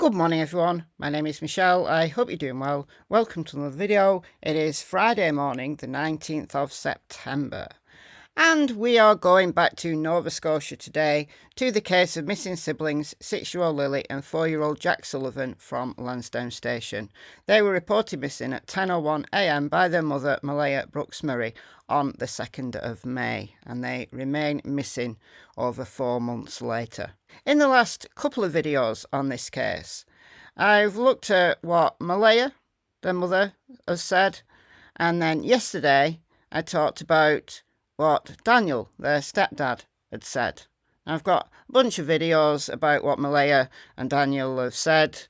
Good morning everyone, my name is Michelle, I hope you're doing well. Welcome to another video. It is Friday morning, the 19th of September. And we are going back to Nova Scotia today to the case of missing siblings 6-year-old Lily and 4-year-old Jack Sullivan from Lansdowne Station. They were reported missing at 10:01 a.m. by their mother Malaya Brooks Murray on the 2nd of May, and they remain missing over 4 months later. In the last couple of videos on this case, I've looked at what Malaya, their mother, has said, and then yesterday I talked about what Daniel, their stepdad, had said. I've got a bunch of videos about what Malaya and Daniel have said,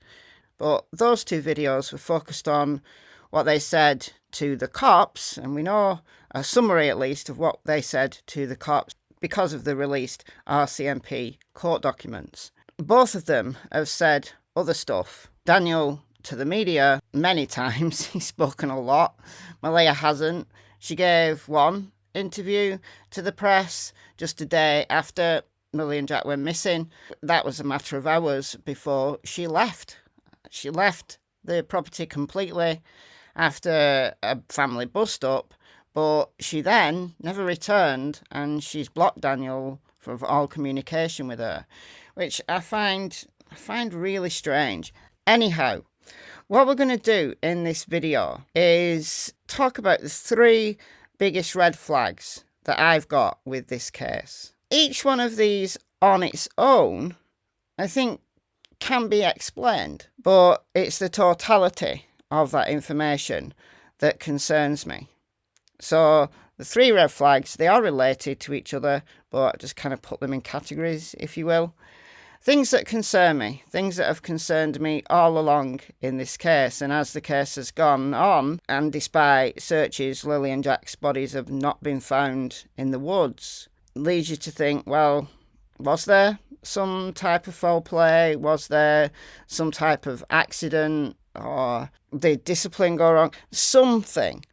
but those two videos were focused on what they said to the cops, and we know a summary at least of what they said to the cops because of the released RCMP court documents. Both of them have said other stuff. Daniel to the media many times, he's spoken a lot. Malaya hasn't. She gave one interview to the press just a day after Lily and Jack went missing. That was a matter of hours before she left. She left the property completely after a family bust up, but she then never returned, and she's blocked Daniel from all communication with her, which I find really strange. Anyhow, what we're going to do in this video is talk about the three biggest red flags that I've got with this case. Each one of these on its own, I think, can be explained, but it's the totality of that information that concerns me. So the three red flags, they are related to each other, but I just kind of put them in categories, if you will. Things that concern me, things that have concerned me all along in this case, and as the case has gone on, and despite searches, Lily and Jack's bodies have not been found in the woods, leads you to think, well, was there some type of foul play? Was there some type of accident? Or did discipline go wrong? Something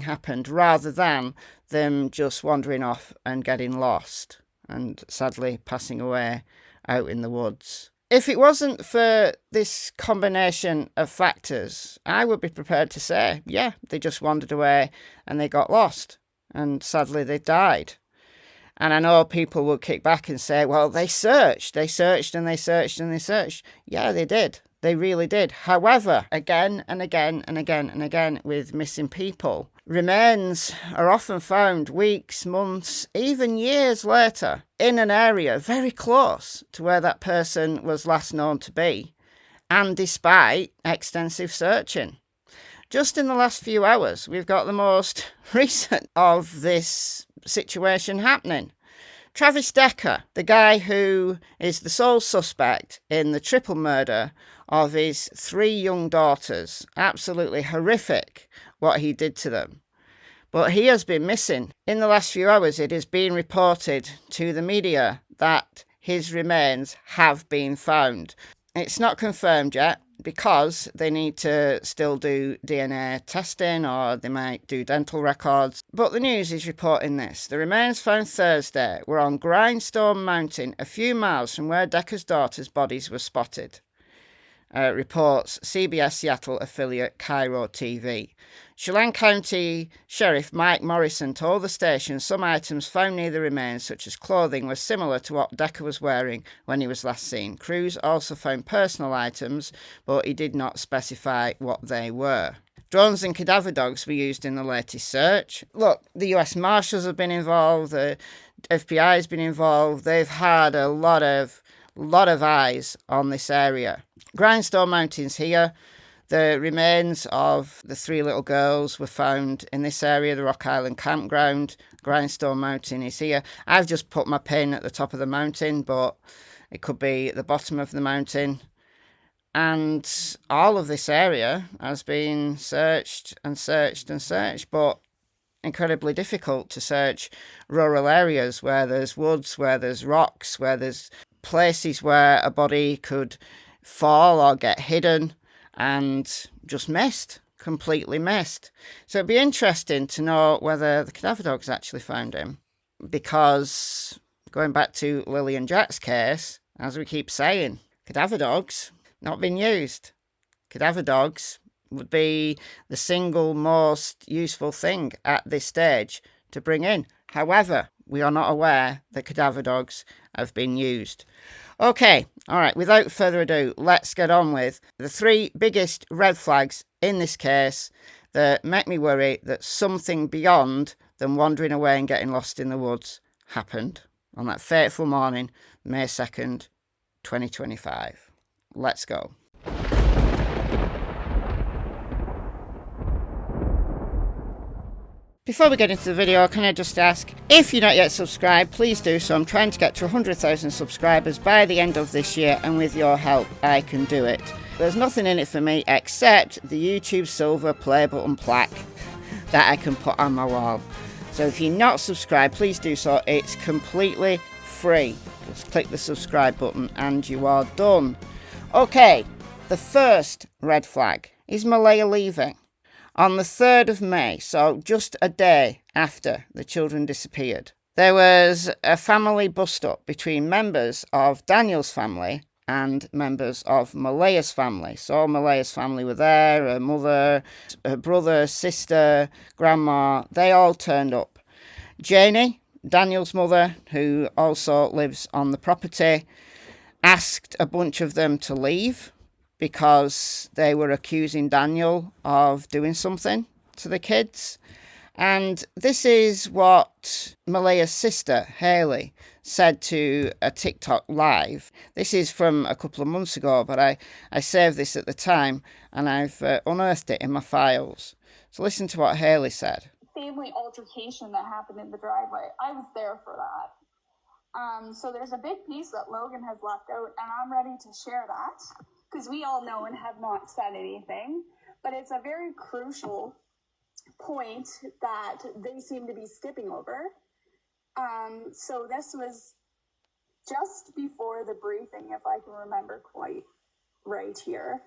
happened, rather than them just wandering off and getting lost and sadly passing away out in the woods. If it wasn't for this combination of factors, I would be prepared to say, yeah, they just wandered away and they got lost, and sadly they died. And I know people will kick back and say, well, they searched and they searched. Yeah, they did. They really did. However, again and again and again and again with missing people, remains are often found weeks, months, even years later in an area very close to where that person was last known to be, and despite extensive searching. Just in the last few hours, we've got the most recent of this situation happening. Travis Decker, the guy who is the sole suspect in the triple murder of his 3 young daughters. Absolutely horrific what he did to them. But he has been missing. In the last few hours, it is being reported to the media that his remains have been found. It's not confirmed yet, because they need to still do DNA testing, or they might do dental records. But the news is reporting this. The remains found Thursday were on Grindstone Mountain, a few miles from where Decker's daughters' bodies were spotted. Reports CBS Seattle affiliate Cairo TV. Chelan County Sheriff Mike Morrison told the station some items found near the remains, such as clothing, were similar to what Decker was wearing when he was last seen. Crews also found personal items, but he did not specify what they were. Drones and cadaver dogs were used in the latest search. Look, the US Marshals have been involved, the FBI has been involved. They've had a lot of eyes on this area. Grindstone Mountain's here. The remains of the 3 little girls were found in this area, the Rock Island campground. Grindstone Mountain is here. I've just put my pin at the top of the mountain, but it could be at the bottom of the mountain. And all of this area has been searched, but incredibly difficult to search rural areas where there's woods, where there's rocks, where there's places where a body could fall or get hidden, and just missed, completely missed. So it'd be interesting to know whether the cadaver dogs actually found him, because going back to Lily and Jack's case, as we keep saying, cadaver dogs, not been used. Cadaver dogs would be the single most useful thing at this stage to bring in. However, we are not aware that cadaver dogs have been used. Okay, all right, without further ado, let's get on with the 3 biggest red flags in this case that make me worry that something beyond than wandering away and getting lost in the woods happened on that fateful morning, May 2nd, 2025. Let's go. Before we get into the video, can I just ask, if you're not yet subscribed, please do so. I'm trying to get to 100,000 subscribers by the end of this year, and with your help, I can do it. There's nothing in it for me except the YouTube silver play button plaque that I can put on my wall. So if you're not subscribed, please do so. It's completely free. Just click the subscribe button and you are done. Okay, the first red flag is Malaya leaving. On the 3rd of May, so just a day after the children disappeared, there was a family bust-up between members of Daniel's family and members of Malaya's family. So Malaya's family were there, her mother, her brother, sister, grandma, they all turned up. Janie, Daniel's mother, who also lives on the property, asked a bunch of them to leave because they were accusing Daniel of doing something to the kids. And this is what Malaya's sister, Hayley, said to a TikTok live. This is from a couple of months ago, but I saved this at the time and I've unearthed it in my files. So listen to what Hayley said. Family altercation that happened in the driveway. I was there for that. So there's a big piece that Logan has left out, and I'm ready to share that because we all know and have not said anything, but it's a very crucial point that they seem to be skipping over. So this was just before the briefing, if I can remember quite right here.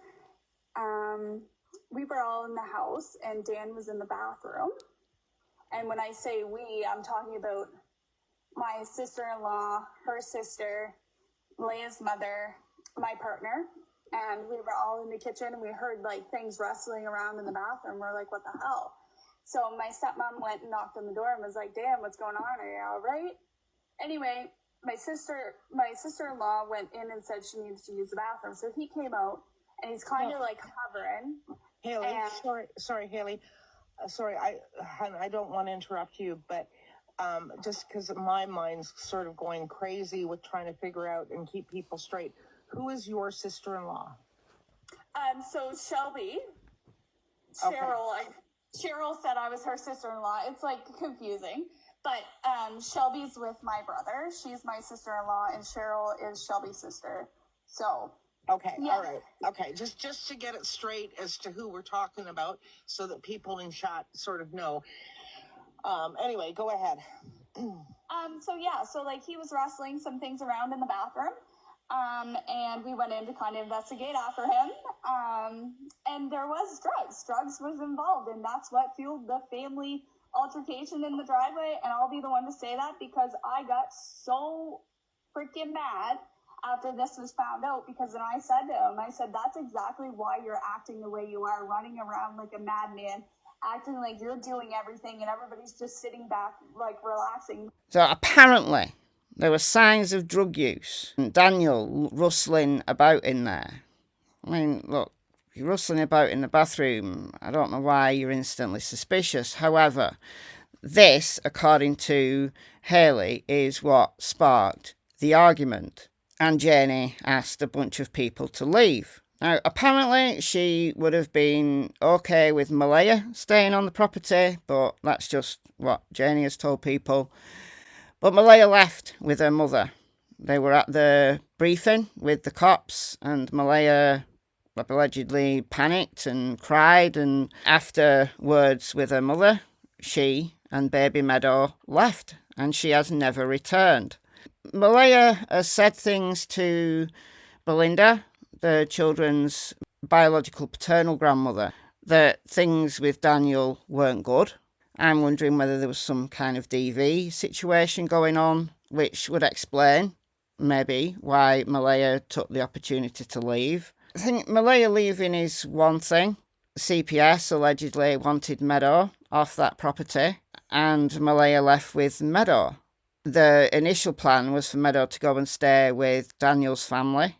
We were all in the house and Dan was in the bathroom. And when I say we, I'm talking about my sister-in-law, her sister, Leia's mother, my partner, and we were all in the kitchen and we heard like things rustling around in the bathroom. We're like, what the hell? So my stepmom went and knocked on the door and was like, damn, what's going on? Are you all right? Anyway, my sister-in-law went in and said she needs to use the bathroom. So he came out and he's kind of like hovering. Hayley, sorry, Hayley. Sorry, I don't want to interrupt you, but just because my mind's sort of going crazy with trying to figure out and keep people straight. Who is your sister-in-law? So Shelby, Okay. Cheryl said I was her sister-in-law. It's like confusing, but Shelby's with my brother. She's my sister-in-law, and Cheryl is Shelby's sister. So. Okay, yeah. All right. Okay, just to get it straight as to who we're talking about so that people in chat sort of know. Anyway, go ahead. So like he was rustling some things around in the bathroom. And we went in to kind of investigate after him. And there was drugs. Drugs was involved, and that's what fueled the family altercation in the driveway. And I'll be the one to say that because I got so freaking mad after this was found out, because then I said to him, that's exactly why you're acting the way you are, running around like a madman, acting like you're doing everything and everybody's just sitting back, like relaxing. So apparently there were signs of drug use. And Daniel rustling about in there. I mean, look, you're rustling about in the bathroom. I don't know why you're instantly suspicious. However, this, according to Hayley, is what sparked the argument. And Janie asked a bunch of people to leave. Now, apparently she would have been okay with Malaya staying on the property, but that's just what Janie has told people. But Malaya left with her mother. They were at the briefing with the cops, and Malaya allegedly panicked and cried, and afterwards with her mother, she and baby Meadow left, and she has never returned. Malaya has said things to Belinda, the children's biological paternal grandmother, that things with Daniel weren't good. I'm wondering whether there was some kind of DV situation going on, which would explain maybe why Malaya took the opportunity to leave. I think Malaya leaving is one thing. CPS allegedly wanted Meadow off that property, and Malaya left with Meadow. The initial plan was for Meadow to go and stay with Daniel's family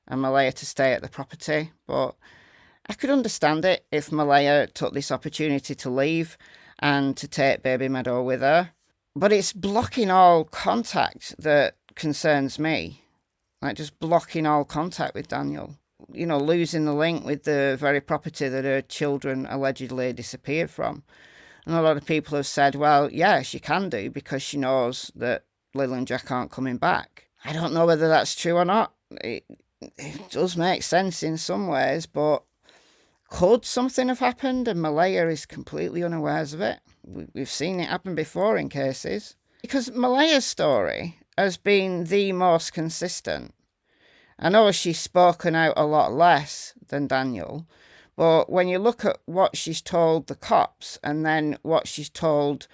and Malaya to stay at the property, but I could understand it if Malaya took this opportunity to leave and to take baby Meadow with her. But it's blocking all contact that concerns me. Like just blocking all contact with Daniel. You know, losing the link with the very property that her children allegedly disappeared from. And a lot of people have said, well, yeah, she can do because she knows that Lilly and Jack aren't coming back. I don't know whether that's true or not. It does make sense in some ways, but could something have happened and Malaya is completely unawares of it? We've seen it happen before in cases. Because Malaya's story has been the most consistent. I know she's spoken out a lot less than Daniel, but when you look at what she's told the cops and then what she's told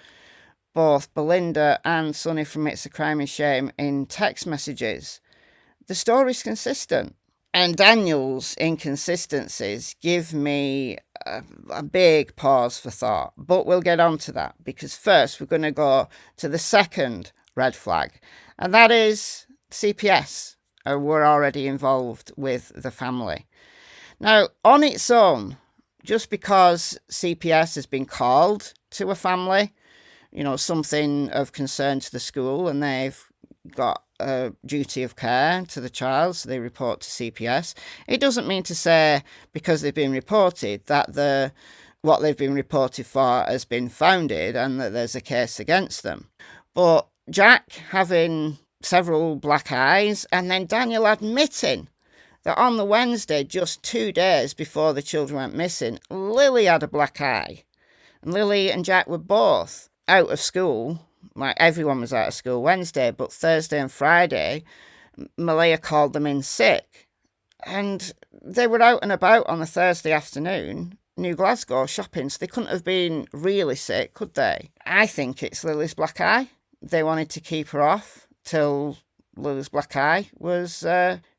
both Belinda and Sonny from It's a Crime and Shame in text messages, the story's consistent. And Daniel's inconsistencies give me a big pause for thought. But we'll get on to that, because first we're going to go to the second red flag. And that is CPS were already involved with the family. Now, on its own, just because CPS has been called to a family, you know, something of concern to the school, and they've got a duty of care to the child, so they report to CPS. It doesn't mean to say because they've been reported that what they've been reported for has been founded and that there's a case against them. But Jack having several black eyes, and then Daniel admitting that on the Wednesday, just 2 days before the children went missing, Lilly had a black eye. And Lilly and Jack were both out of school. Like, everyone was out of school Wednesday, but Thursday and Friday, Malaya called them in sick. And they were out and about on a Thursday afternoon, New Glasgow, shopping, so they couldn't have been really sick, could they? I think it's Lily's black eye. They wanted to keep her off till Lily's black eye was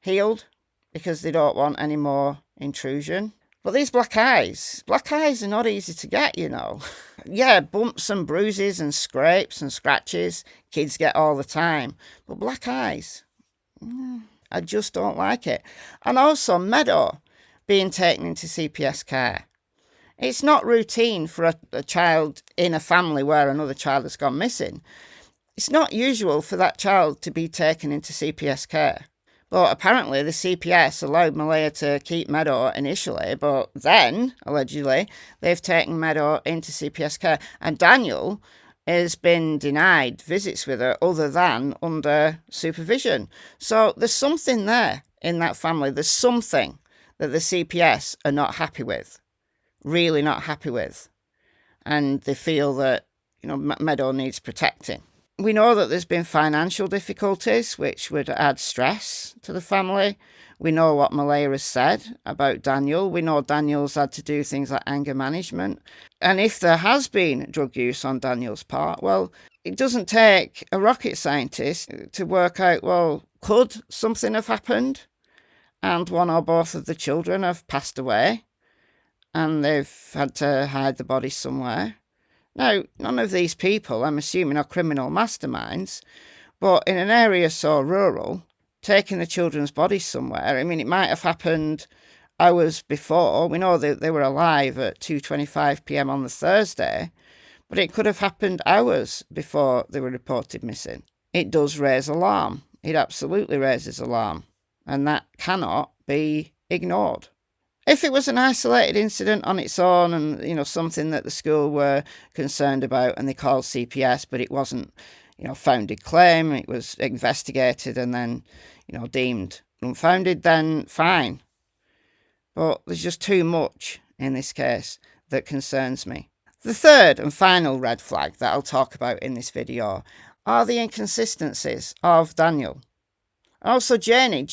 healed, because they don't want any more intrusion. But these black eyes are not easy to get, you know. Yeah, bumps and bruises and scrapes and scratches, kids get all the time. But black eyes, I just don't like it. And also Meadow being taken into CPS care. It's not routine for a child in a family where another child has gone missing. It's not usual for that child to be taken into CPS care. But apparently the CPS allowed Malaya to keep Meadow initially, but then, allegedly, they've taken Meadow into CPS care. And Daniel has been denied visits with her other than under supervision. So there's something there in that family. There's something that the CPS are not happy with, really not happy with. And they feel that, you know, Meadow needs protecting. We know that there's been financial difficulties, which would add stress to the family. We know what Malaya has said about Daniel. We know Daniel's had to do things like anger management. And if there has been drug use on Daniel's part, well, it doesn't take a rocket scientist to work out, well, could something have happened and one or both of the children have passed away and they've had to hide the body somewhere? Now, none of these people, I'm assuming, are criminal masterminds, but in an area so rural, taking the children's bodies somewhere, I mean, it might have happened hours before. We know that they were alive at 2:25 p.m. on the Thursday, but it could have happened hours before they were reported missing. It does raise alarm. It absolutely raises alarm, and that cannot be ignored. If it was an isolated incident on its own and, you know, something that the school were concerned about and they called CPS, but it wasn't, you know, founded claim, it was investigated and then, you know, deemed unfounded, then fine. But there's just too much in this case that concerns me. The third and final red flag that I'll talk about in this video are the inconsistencies of Daniel. Also Janie,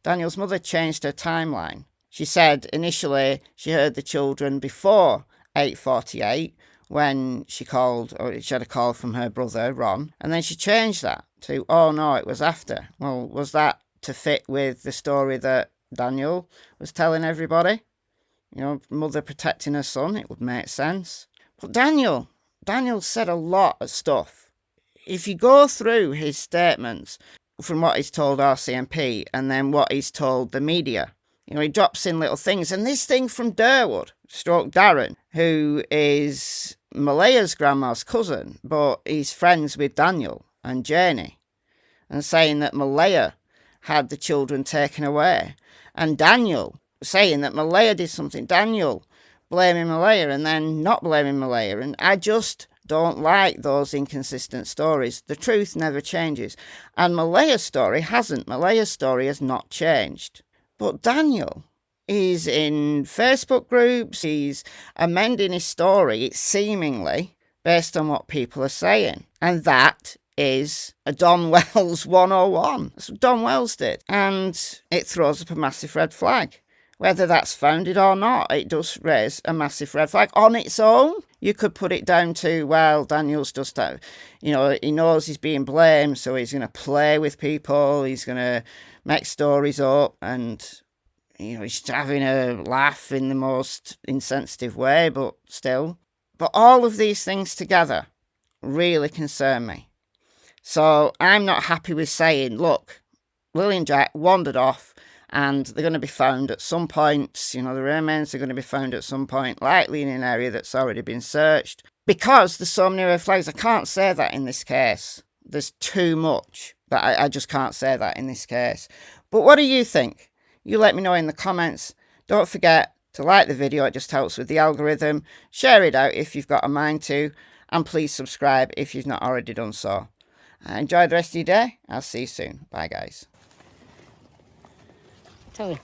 Daniel's mother, changed her timeline. She said initially she heard the children before 8:48 when she had a call from her brother, Ron, and then she changed that to, oh no, it was after. Well, was that to fit with the story that Daniel was telling everybody. You know, mother protecting her son, it would make sense. But Daniel said a lot of stuff. If you go through his statements from what he's told RCMP and then what he's told the media, you know, he drops in little things. And this thing from Durwood, stroke Darren, who is Malaya's grandma's cousin, but he's friends with Daniel and Janie, and saying that Malaya had the children taken away. And Daniel saying that Malaya did something. Daniel blaming Malaya and then not blaming Malaya. And I just don't like those inconsistent stories. The truth never changes. And Malaya's story hasn't. Malaya's story has not changed. But Daniel is in Facebook groups. He's amending his story, seemingly, based on what people are saying. And that is a Don Wells 101. That's what Don Wells did. And it throws up a massive red flag. Whether that's founded or not, it does raise a massive red flag. On its own, you could put it down to, well, Daniel's just, you know, he knows he's being blamed, so he's going to play with people, he's going to make stories up, and, you know, he's having a laugh in the most insensitive way, but still. But all of these things together really concern me. So I'm not happy with saying, look, Lilly and Jack wandered off, and they're going to be found at some point. You know, the remains are going to be found at some point, likely in an area that's already been searched. Because there's so many red flags, I can't say that in this case. There's too much. That I just can't say that in this case. But what do you think? You let me know in the comments. Don't forget to like the video. It just helps with the algorithm. Share it out if you've got a mind to. And please subscribe if you've not already done so. Enjoy the rest of your day. I'll see you soon. Bye, guys. Tell you.